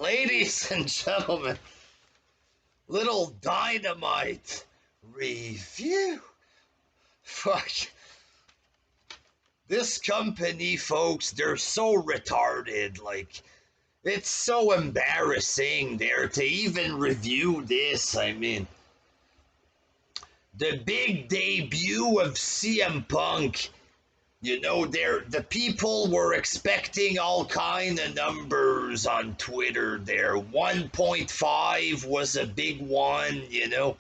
Ladies and gentlemen, little Dynamite review. Fuck. This company, folks, they're so retarded. Like, it's so embarrassing there to even review this. I mean, the big debut of CM Punk. You know, the people were expecting all kind of numbers on Twitter there. 1.5 was a big one, you know.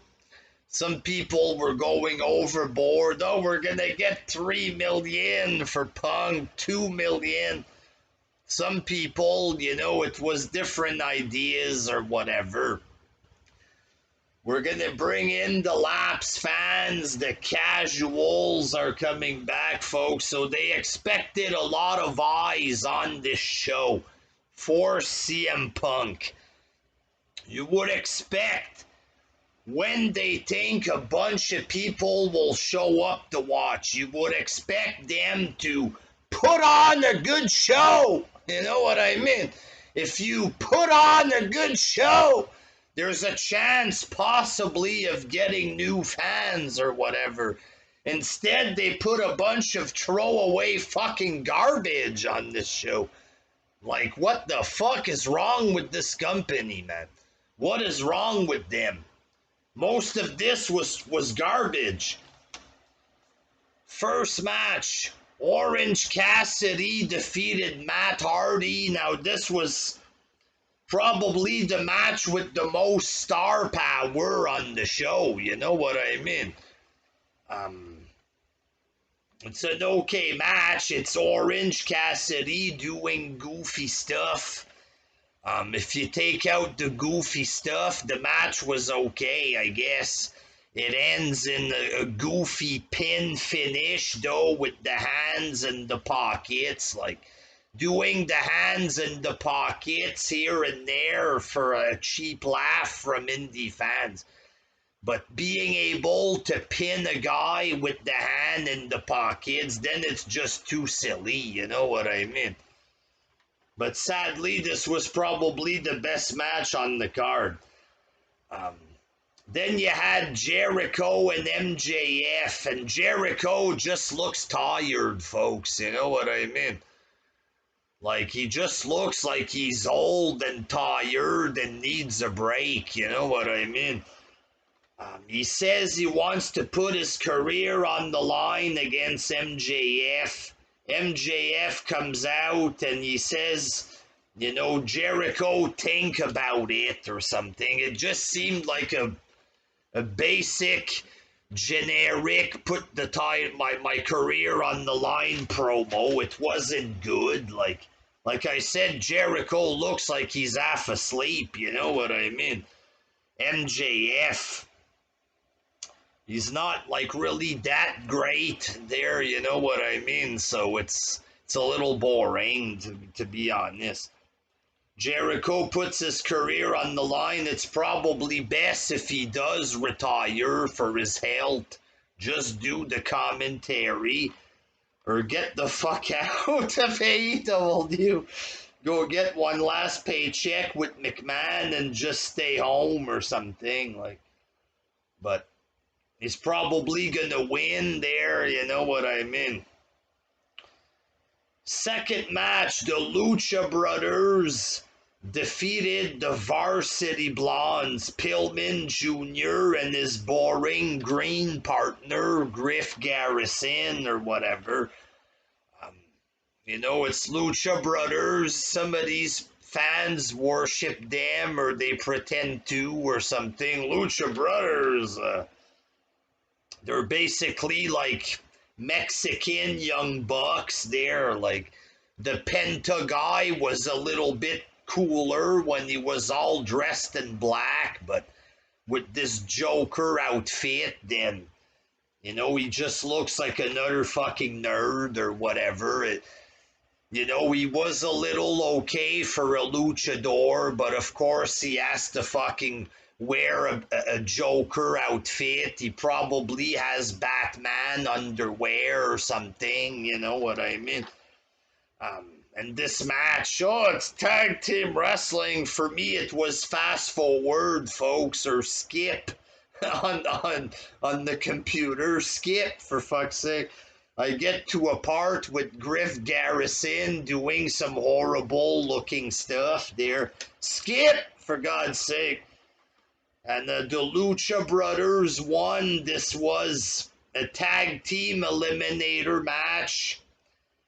Some people were going overboard. Oh, we're going to get 3 million for Punk, 2 million. Some people, you know, it was different ideas or whatever. We're going to bring in the lapsed fans. The casuals are coming back, folks. So they expected a lot of eyes on this show for CM Punk. You would expect when they think a bunch of people will show up to watch, you would expect them to put on a good show. You know what I mean? If you put on a good show, there's a chance possibly of getting new fans or whatever. Instead, they put a bunch of throwaway fucking garbage on this show. Like, what the fuck is wrong with this company, man? What is wrong with them? Most of this was garbage. First match, Orange Cassidy defeated Matt Hardy. Now, this was probably the match with the most star power on the show. You know what I mean? It's an okay match. It's Orange Cassidy doing goofy stuff. If you take out the goofy stuff, the match was okay, I guess. It ends in a goofy pin finish, though, with the hands in the pockets. Like, doing the hands in the pockets here and there for a cheap laugh from indie fans. But being able to pin a guy with the hand in the pockets, then it's just too silly, you know what I mean? But sadly, this was probably the best match on the card. Then you had Jericho and MJF, and Jericho just looks tired, folks, you know what I mean? Like, he just looks like he's old and tired and needs a break, you know what I mean? He says he wants to put his career on the line against MJF. MJF comes out and he says, you know, Jericho, think about it or something. It just seemed like a basic, generic, put my career on the line promo. It wasn't good. Like I said, Jericho looks like he's half asleep, you know what I mean? MJF, he's not like really that great there, you know what I mean? So it's a little boring to be honest. Jericho puts his career on the line. It's probably best if he does retire for his health. Just do the commentary or get the fuck out of AEW. Go get one last paycheck with McMahon and just stay home or something. But he's probably gonna win there, you know what I mean? Second match, the Lucha Brothers defeated the Varsity Blondes, Pillman Jr. and his boring green partner, Griff Garrison or whatever. You know, it's Lucha Brothers. Some of these fans worship them or they pretend to or something. Lucha Brothers, they're basically like Mexican Young Bucks there. Like, the Penta guy was a little bit cooler when he was all dressed in black, but with this Joker outfit, then, you know, he just looks like another fucking nerd or whatever. You know, he was a little okay for a luchador, but of course he has to fucking wear a Joker outfit. He probably has Batman underwear or something, you know what I mean? And this match, it's tag team wrestling. For me, it was fast forward, folks, or skip on the computer. Skip, for fuck's sake. I get to a part with Griff Garrison doing some horrible looking stuff there. Skip, for God's sake. And the Lucha Brothers won. This was a tag team eliminator match.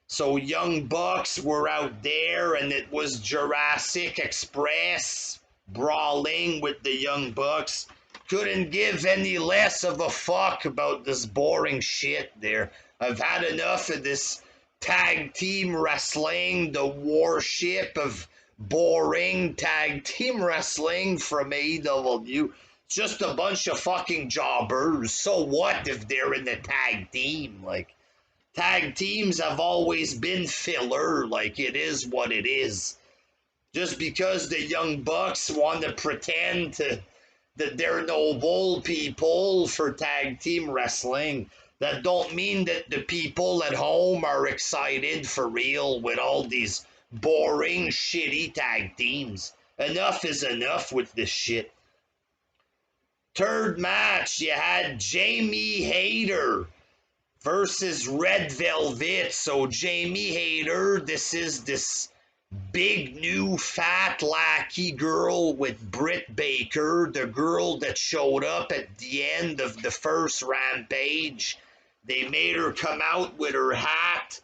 So Young Bucks were out there, and it was Jurassic Express brawling with the Young Bucks. Couldn't give any less of a fuck about this boring shit there. I've had enough of this tag team wrestling, the worship of boring tag team wrestling from AEW. It's just a bunch of fucking jobbers. So what if they're in the tag team? Like, tag teams have always been filler. Like, it is what it is. Just because the Young Bucks want to pretend that they're noble people for tag team wrestling, that don't mean that the people at home are excited for real with all these boring, shitty tag teams. Enough is enough with this shit. Third match, you had Jamie Hayter versus Red Velvet. So Jamie Hayter, this is this big new fat lackey girl with Britt Baker, the girl that showed up at the end of the first Rampage. They made her come out with her hat,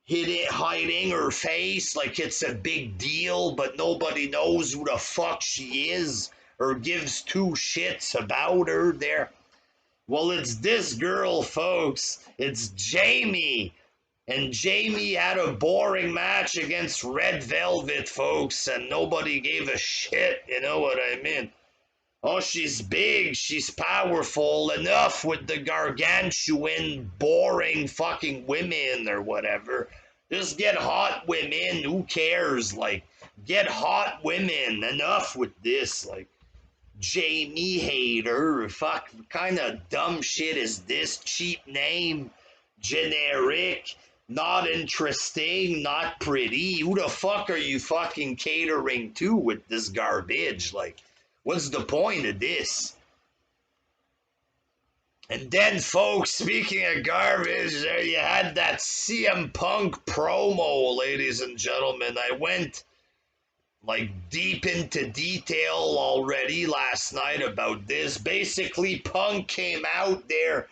hiding her face like it's a big deal, but nobody knows who the fuck she is or gives two shits about her there. Well, it's this girl, folks. It's Jamie. And Jamie had a boring match against Red Velvet, folks, and nobody gave a shit, you know what I mean? Oh, she's big, she's powerful, enough with the gargantuan, boring fucking women or whatever. Just get hot women, who cares? Like, get hot women, enough with this, like. Jamie Hayter, fuck, what kind of dumb shit is this? Cheap name, generic, not interesting, not pretty. Who the fuck are you fucking catering to with this garbage? Like, what's the point of this? And then, folks, speaking of garbage, there you had that CM Punk promo, ladies and gentlemen. I went like deep into detail already last night about this. Basically, Punk came out there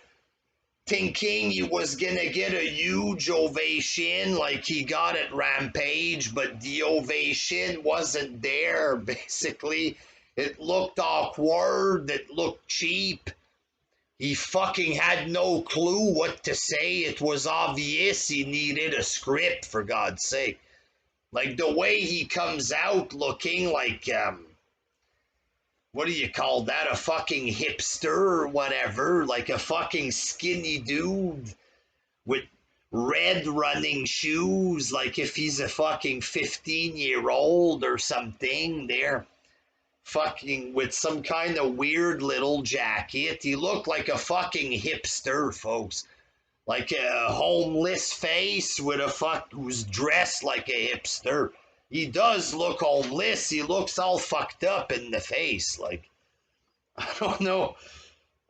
thinking he was gonna get a huge ovation like he got at Rampage, but the ovation wasn't there. Basically, it looked awkward, it looked cheap. He fucking had no clue what to say. It was obvious he needed a script, for God's sake. Like, the way he comes out looking like, what do you call that? A fucking hipster or whatever. Like a fucking skinny dude with red running shoes. Like if he's a fucking 15-year-old or something there. Fucking with some kind of weird little jacket. He looked like a fucking hipster, folks. Like a homeless face with a fuck who's dressed like a hipster. He does look homeless. He looks all fucked up in the face. Like, I don't know.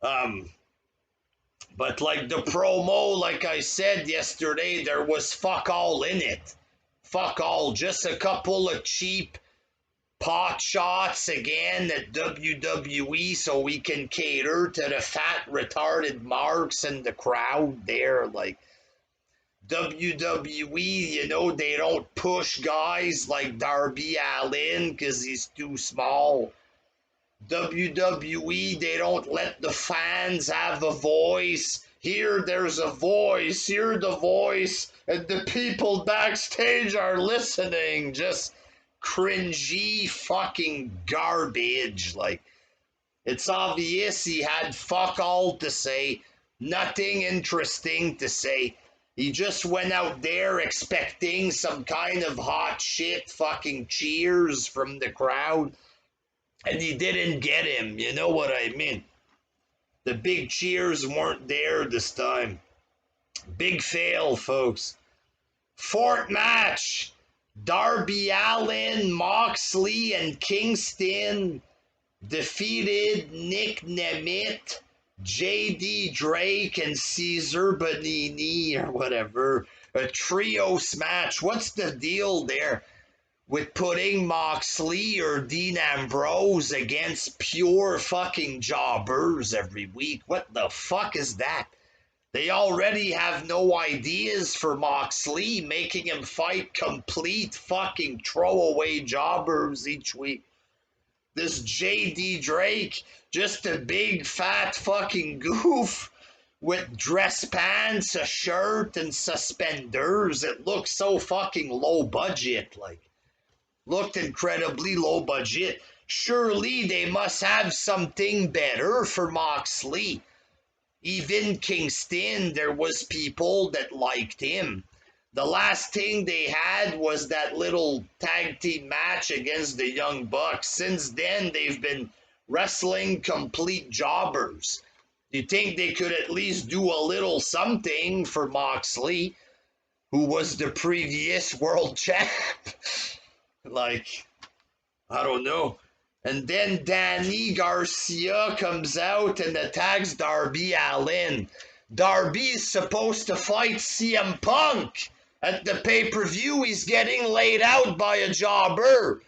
But like the promo, like I said yesterday, there was fuck all in it. Fuck all. Just a couple of cheap pot shots again at WWE so we can cater to the fat retarded marks in the crowd there. Like WWE, you know, they don't push guys like Darby Allin because he's too small. WWE, they don't let the fans have a voice. Here there's a voice, hear the voice, and the people backstage are listening. Just cringy fucking garbage. Like, it's obvious he had fuck all to say, nothing interesting to say. He just went out there expecting some kind of hot shit fucking cheers from the crowd, and he didn't get him, you know what I mean? The big cheers weren't there this time. Big fail, folks. Fourth match, Darby Allin, Moxley, and Kingston defeated Nick Nemeth, JD Drake, and Caesar Bonini, or whatever. A trios match. What's the deal there with putting Moxley or Dean Ambrose against pure fucking jobbers every week? What the fuck is that? They already have no ideas for Moxley, making him fight complete fucking throwaway jobbers each week. This JD Drake, just a big fat fucking goof with dress pants, a shirt, and suspenders. It looked so fucking low budget, like, looked incredibly low budget. Surely they must have something better for Moxley. Even Kingston, there was people that liked him. The last thing they had was that little tag team match against the Young Bucks. Since then, they've been wrestling complete jobbers. You think they could at least do a little something for Moxley, who was the previous world champ? Like, I don't know. And then Danny Garcia comes out and attacks Darby Allin. Darby is supposed to fight CM Punk. At the pay-per-view, he's getting laid out by a jobber.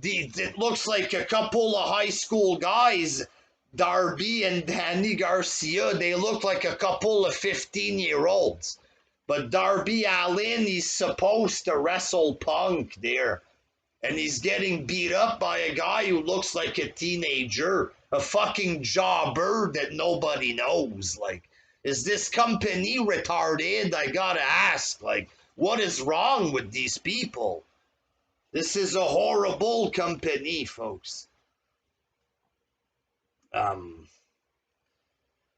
It looks like a couple of high school guys, Darby and Danny Garcia. They look like a couple of 15-year-olds. But Darby Allin, he's supposed to wrestle Punk there. And he's getting beat up by a guy who looks like a teenager. A fucking jobber that nobody knows. Like, is this company retarded? I gotta ask, like, what is wrong with these people? This is a horrible company, folks.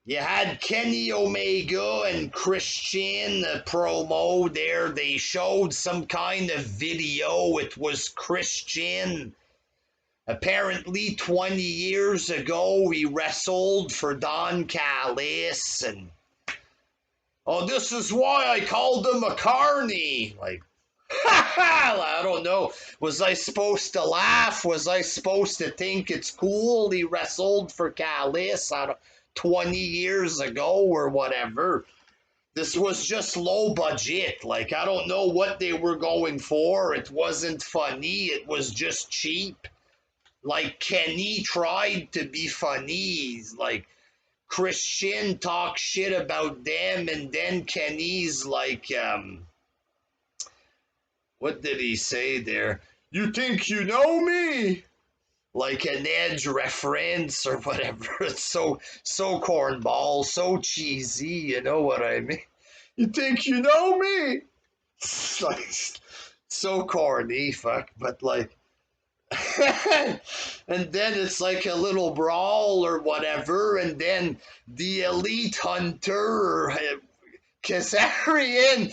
You had Kenny Omega and Christian, a promo there. They showed some kind of video. It was Christian. Apparently 20 years ago, he wrestled for Don Callis, and oh, this is why I called him a carny. Like, I don't know. Was I supposed to laugh? Was I supposed to think it's cool he wrestled for Callis 20 years ago or whatever? This was just low budget. Like, I don't know what they were going for. It wasn't funny. It was just cheap. Like, Kenny tried to be funny. Like, Christian talked shit about them, and then Kenny's like, what did he say there? You think you know me? Like an Edge reference or whatever. It's so cornball, so cheesy, you know what I mean? You think you know me? It's like, so corny, fuck, but like, and then it's like a little brawl or whatever, and then the Elite Hunter, Kazarian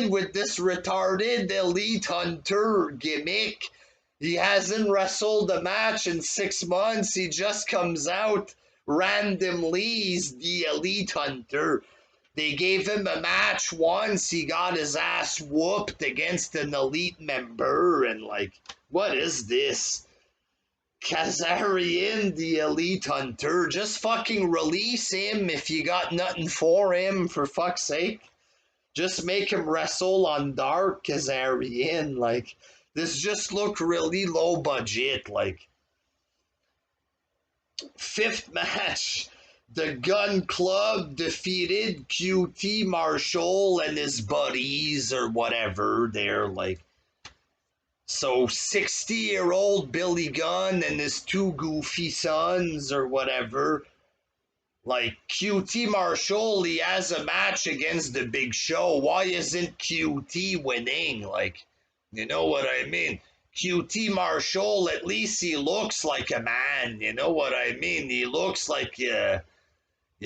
with this retarded Elite Hunter gimmick. He hasn't wrestled a match in 6 months. He just comes out randomly. He's the Elite Hunter. They gave him a match once. He got his ass whooped against an Elite member. And like, what is this? Kazarian, the Elite Hunter. Just fucking release him if you got nothing for him, for fuck's sake. Just make him wrestle on Dark Kazarian. Like, this just looked really low budget. Like, fifth match. The Gun Club defeated QT Marshall and his buddies or whatever. They're like, so 60-year-old Billy Gunn and his two goofy sons or whatever. Like, QT Marshall, he has a match against the Big Show. Why isn't QT winning? Like, you know what I mean? QT Marshall, at least he looks like a man. You know what I mean? He looks like, you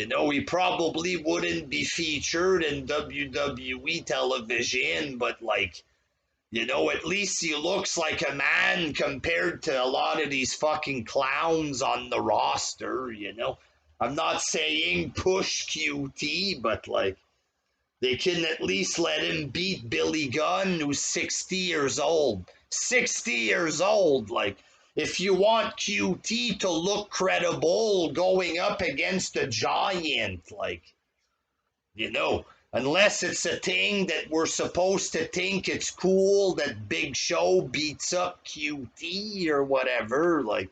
know, he probably wouldn't be featured in WWE television, but like, you know, at least he looks like a man compared to a lot of these fucking clowns on the roster, you know? I'm not saying push QT, but like, They can at least let him beat Billy Gunn, who's 60 years old. 60 years old. Like, if you want QT to look credible going up against a giant, like, you know, unless it's a thing that we're supposed to think it's cool that Big Show beats up QT or whatever, like,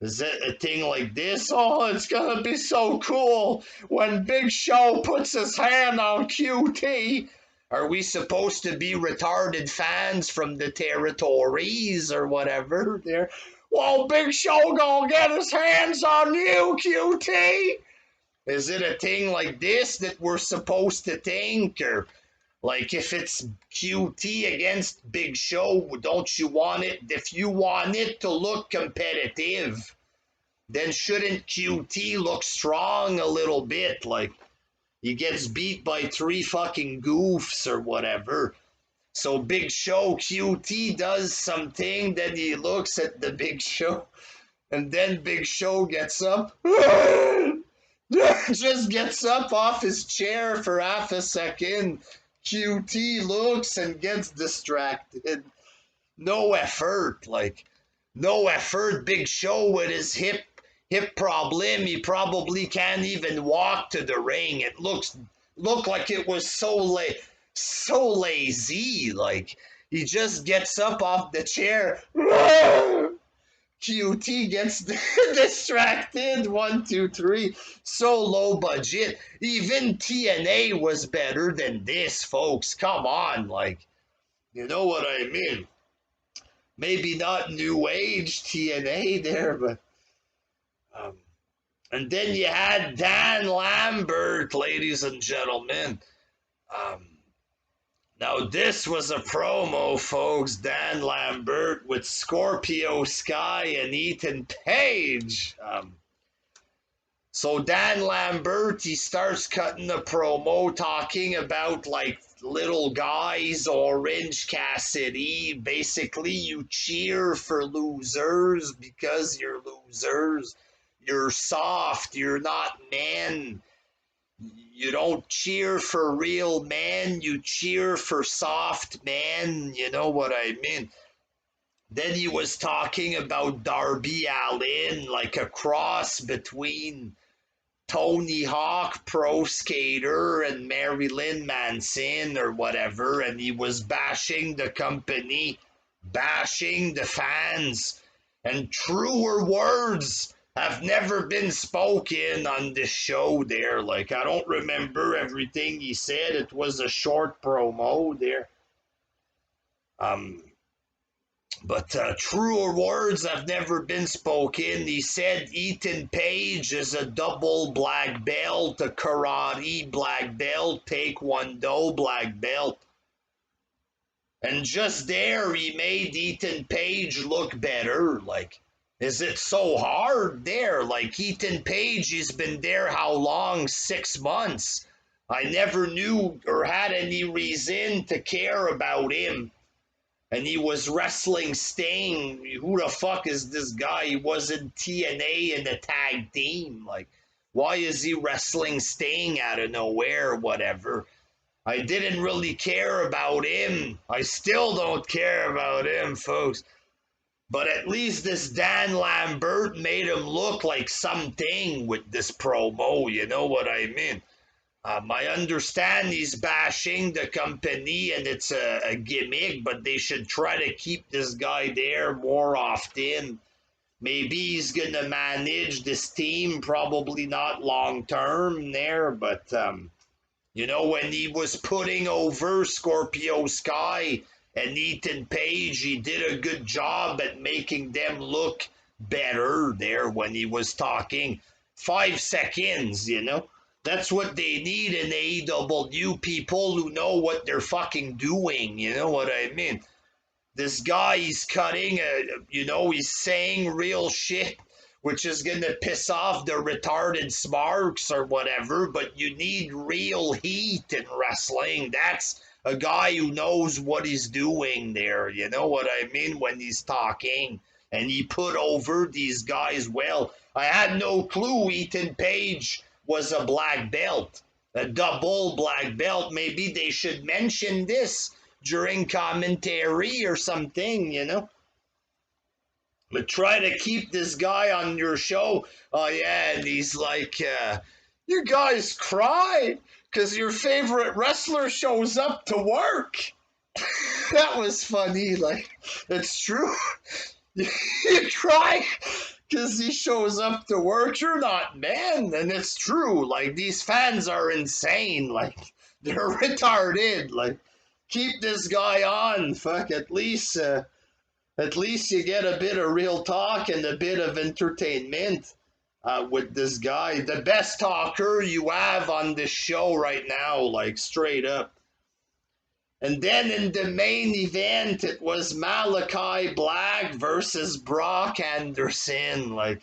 is it a thing like this? Oh, it's gonna be so cool when Big Show puts his hand on QT. Are we supposed to be retarded fans from the territories or whatever? There, well, Big Show gonna get his hands on you, QT. Is it a thing like this that we're supposed to think, or like if it's QT against Big Show, don't you want it? If you want it to look competitive, then shouldn't QT look strong a little bit? Like, he gets beat by 3 fucking goofs or whatever. So Big Show, QT does something, then he looks at the Big Show, and then Big Show gets up. Just gets up off his chair for half a second. QT looks and gets distracted. No effort, like, no effort. Big Show with his hip problem. He probably can't even walk to the ring. It looked like it was so lazy. Like, he just gets up off the chair. QT gets distracted. 1, 2, 3. So low budget. Even TNA was better than this, folks. Come on, like, you know what I mean? Maybe not new age TNA there, but and then you had Dan Lambert, ladies and gentlemen. Now this was a promo, folks. Dan Lambert with Scorpio Sky and Ethan Page. So Dan Lambert, he starts cutting the promo talking about like little guys, Orange Cassidy. Basically, you cheer for losers because you're losers. You're soft. You're not men. You don't cheer for real men. You cheer for soft men. You know what I mean? Then he was talking about Darby Allin, like a cross between Tony Hawk, pro skater, and Marilyn Manson or whatever, and he was bashing the company, bashing the fans, and truer words have never been spoken on this show there. Like, I don't remember everything he said. It was a short promo there. But truer words have never been spoken. He said Ethan Page is a double black belt, a karate black belt, taekwondo black belt. And just there, he made Ethan Page look better. Like, is it so hard there? Like, Ethan Page, he's been there how long? 6 months. I never knew or had any reason to care about him. And he was wrestling Sting. Who the fuck is this guy? He was in TNA in the tag team. Like, why is he wrestling Sting out of nowhere? Whatever. I didn't really care about him. I still don't care about him, folks. But at least this Dan Lambert made him look like something with this promo. You know what I mean? I understand he's bashing the company and it's a gimmick, but they should try to keep this guy there more often. Maybe he's going to manage this team, probably not long term there, but, you know, when he was putting over Scorpio Sky and Ethan Page, he did a good job at making them look better there when he was talking. 5 seconds, you know? That's what they need in AEW, people who know what they're fucking doing, you know what I mean? This guy, he's cutting, he's saying real shit, which is gonna piss off the retarded smarks or whatever, but you need real heat in wrestling. That's a guy who knows what he's doing there, you know what I mean, when he's talking. And he put over these guys well. I had no clue Ethan Page was a black belt. a double black belt. Maybe they should mention this during commentary or something, you know? But try to keep this guy on your show. Oh, yeah, and he's like, you guys cry because your favorite wrestler shows up to work. That was funny. Like, it's true. You cry because he shows up to work. You're not, man. And it's true. Like, these fans are insane. Like, they're retarded. Like, keep this guy on. Fuck, at least you get a bit of real talk and a bit of entertainment with this guy. The best talker you have on this show right now, like, straight up. And then in the main event, it was Malachi Black versus Brock Anderson. Like,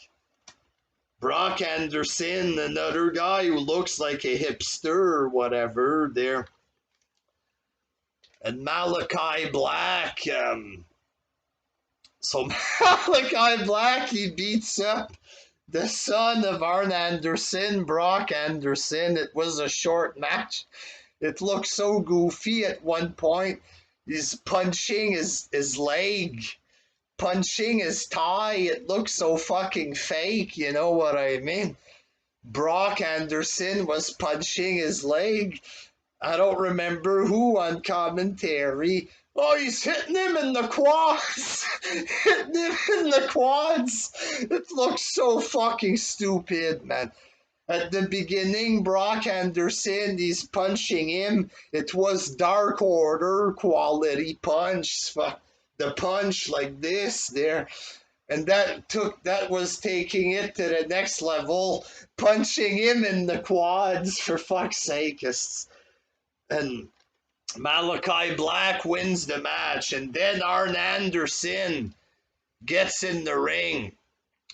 Brock Anderson, another guy who looks like a hipster or whatever there. And Malachi Black, so Malachi Black, he beats up the son of Arn Anderson, Brock Anderson. It was a short match. It looked so goofy at one point. He's punching his leg, punching his thigh. It looks so fucking fake, you know what I mean? Brock Anderson was punching his leg. I don't remember who on commentary. Oh, he's hitting him in the quads. Hitting him in the quads. It looks so fucking stupid, man. At the beginning, Brock Anderson, he's punching him. It was Dark Order quality punch. The punch like this there. And that was taking it to the next level, punching him in the quads, for fuck's sake. And Malachi Black wins the match. And then Arn Anderson gets in the ring.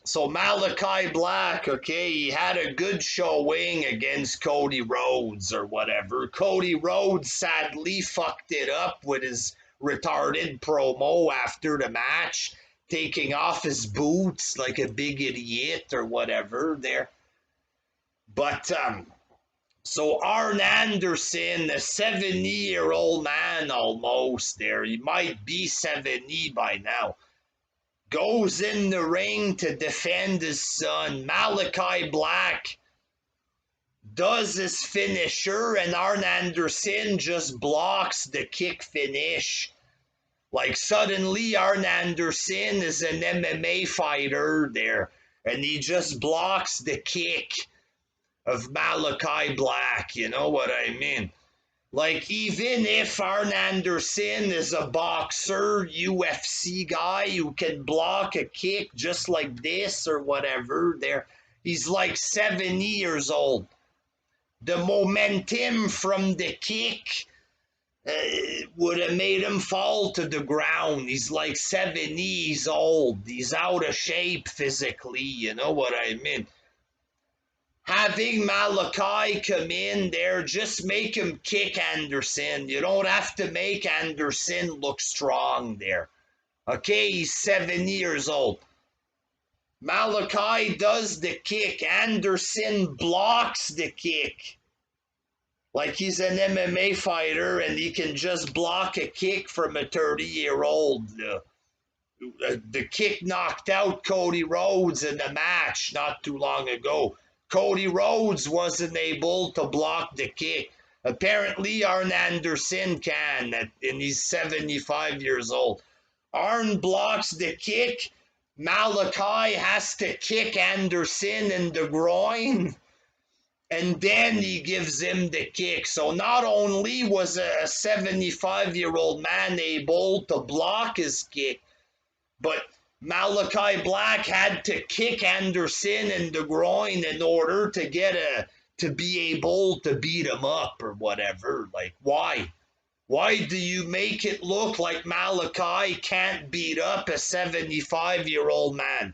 So Malachi Black, okay, he had a good showing against Cody Rhodes or whatever. Cody Rhodes sadly fucked it up with his retarded promo after the match, taking off his boots like a big idiot or whatever there. But, so Arn Anderson, a 70-year-old man almost there, he might be 70 by now, goes in the ring to defend his son. Malachi Black does his finisher, and Arn Anderson just blocks the kick finish. Like, suddenly Arn Anderson is an MMA fighter there, and he just blocks the kick of Malachi Black, you know what I mean? Like, even if Arn Anderson is a boxer, UFC guy who can block a kick just like this or whatever, he's like 70 years old. The momentum from the kick would have made him fall to the ground. He's like 70, he's old. He's out of shape physically, you know what I mean? Having Malachi come in there, just make him kick Anderson. You don't have to make Anderson look strong there. Okay, he's 7 years old. Malachi does the kick. Anderson blocks the kick. Like he's an MMA fighter and he can just block a kick from a 30-year-old. The kick knocked out Cody Rhodes in the match not too long ago. Cody Rhodes wasn't able to block the kick. Apparently, Arn Anderson can, and he's 75 years old. Arn blocks the kick. Malachi has to kick Anderson in the groin, and then he gives him the kick. So not only was a 75-year-old man able to block his kick, but Malachi Black had to kick Anderson in the groin in order to be able to beat him up or whatever. Like, why? Why do you make it look like Malachi can't beat up a 75-year-old man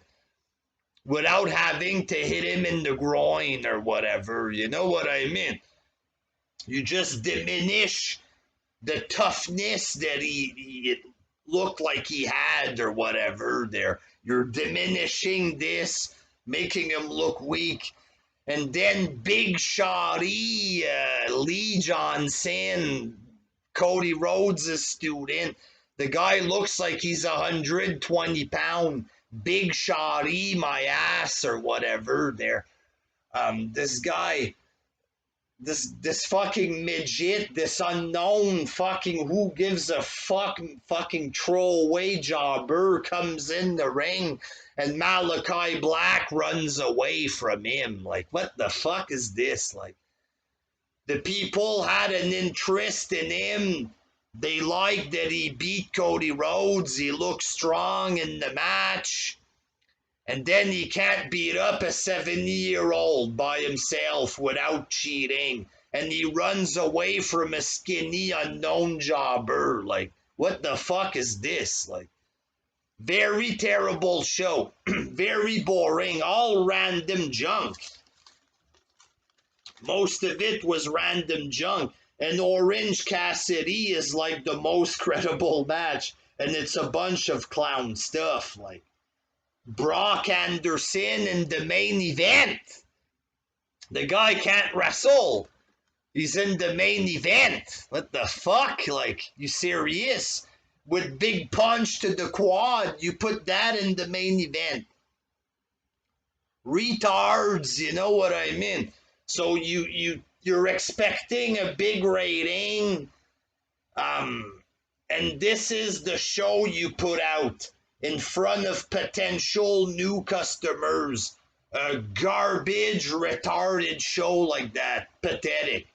without having to hit him in the groin or whatever? You know what I mean? You just diminish the toughness that he looked like he had or whatever there. You're diminishing this, making him look weak. And then Big Shotty, Lee Johnson, Cody Rhodes' student. The guy looks like he's 120 pound. Big Shotty, my ass, or whatever. There, this guy, this fucking midget, this unknown fucking who gives a fucking throwaway jobber comes in the ring, and Malachi Black runs away from him. Like, what the fuck is this? Like, the people had an interest in him. They liked that he beat Cody Rhodes. He looked strong in the match. And then he can't beat up a 70-year-old by himself without cheating. And he runs away from a skinny unknown jobber. Like, what the fuck is this? Like, very terrible show. Very boring. All random junk. Most of it was random junk. And Orange Cassidy is like the most credible match. And it's a bunch of clown stuff. Like, Brock Anderson in the main event. The guy can't wrestle. He's in the main event. What the fuck? Like, you serious? With big punch to the quad, you put that in the main event. Retards, you know what I mean? So you're expecting a big rating, and this is the show you put out in front of potential new customers. A garbage, retarded show like that. Pathetic.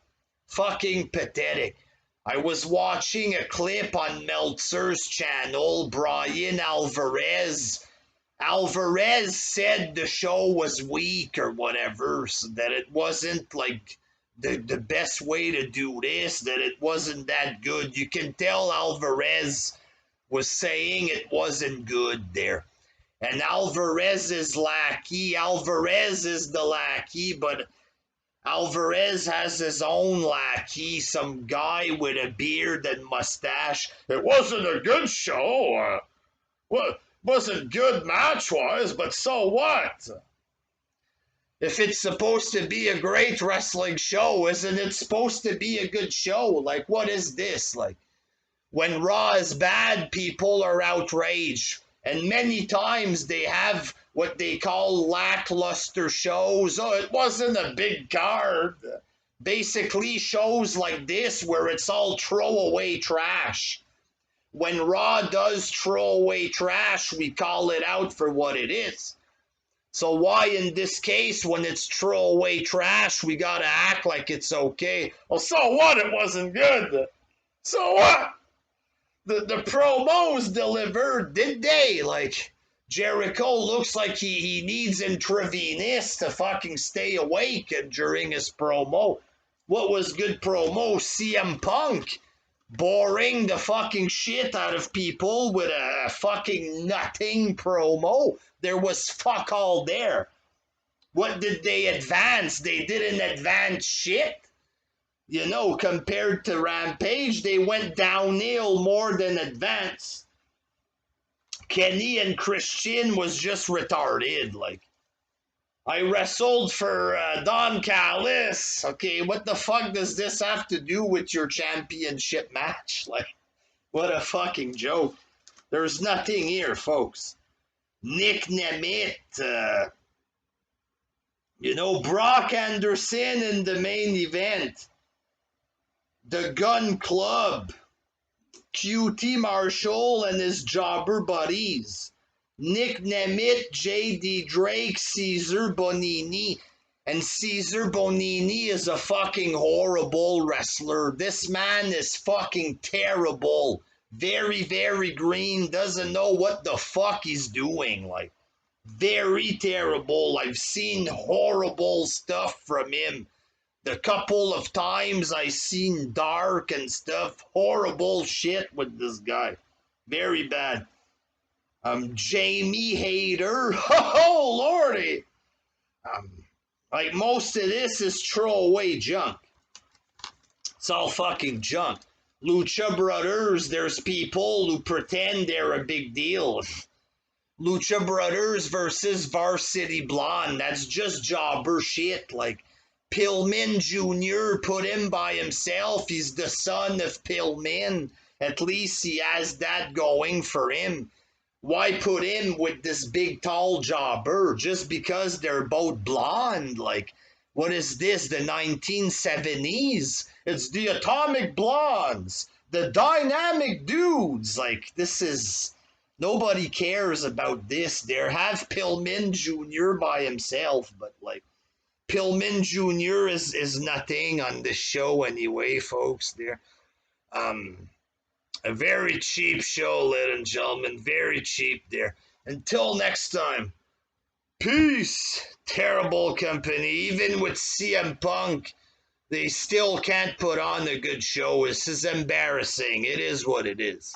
Fucking pathetic. I was watching a clip on Meltzer's channel, Brian Alvarez. Alvarez said the show was weak or whatever, so that it wasn't like the best way to do this, that it wasn't that good. You can tell Alvarez was saying it wasn't good there. And Alvarez is lackey. Alvarez is the lackey, but Alvarez has his own lackey, some guy with a beard and mustache. It wasn't a good show. What wasn't good match-wise, but so what? If it's supposed to be a great wrestling show, isn't it supposed to be a good show? Like, what is this? Like, when Raw is bad, people are outraged. And many times they have what they call lackluster shows. Oh, it wasn't a big card. Basically, shows like this where it's all throwaway trash. When Raw does throwaway trash, we call it out for what it is. So why in this case, when it's throwaway trash, we gotta act like it's okay? Well, so what? It wasn't good. So what? The promos delivered, did they? Like, Jericho looks like he needs intravenous to fucking stay awake during his promo. What was good promo? CM Punk boring the fucking shit out of people with a fucking nothing promo. There was fuck all there. What did they advance? They didn't advance shit. You know, compared to Rampage, they went downhill more than advance. Kenny and Christian was just retarded. Like, I wrestled for Don Callis. Okay, what the fuck does this have to do with your championship match? Like, what a fucking joke. There's nothing here, folks. Nick Nemeth, you know, Brock Anderson in the main event. The Gun Club, QT Marshall and his jobber buddies, Nick Nemeth, JD Drake, Caesar Bonini, and Caesar Bonini is a fucking horrible wrestler. This man is fucking terrible. Very, very green, doesn't know what the fuck he's doing. Like, very terrible. I've seen horrible stuff from him. The couple of times I seen Dark and stuff, horrible shit with this guy. Very bad. Jamie Hayter, oh lordy. Like, most of this is throwaway junk. It's all fucking junk. Lucha Brothers, there's people who pretend they're a big deal. Lucha Brothers versus Varsity Blonde. That's just jobber shit. Like, Pillman Jr., put him by himself. He's the son of Pillman. At least he has that going for him. Why put him with this big tall jobber just because they're both blonde? Like, what is this, the 1970s? It's the Atomic Blondes, the Dynamic Dudes. Like, this is, nobody cares about this. There, have Pillman Jr. by himself, but like, Pillman Jr. is nothing on this show anyway, folks. There, a very cheap show, ladies and gentlemen. Very cheap there. Until next time, peace. Terrible company. Even with CM Punk, they still can't put on a good show. This is embarrassing. It is what it is.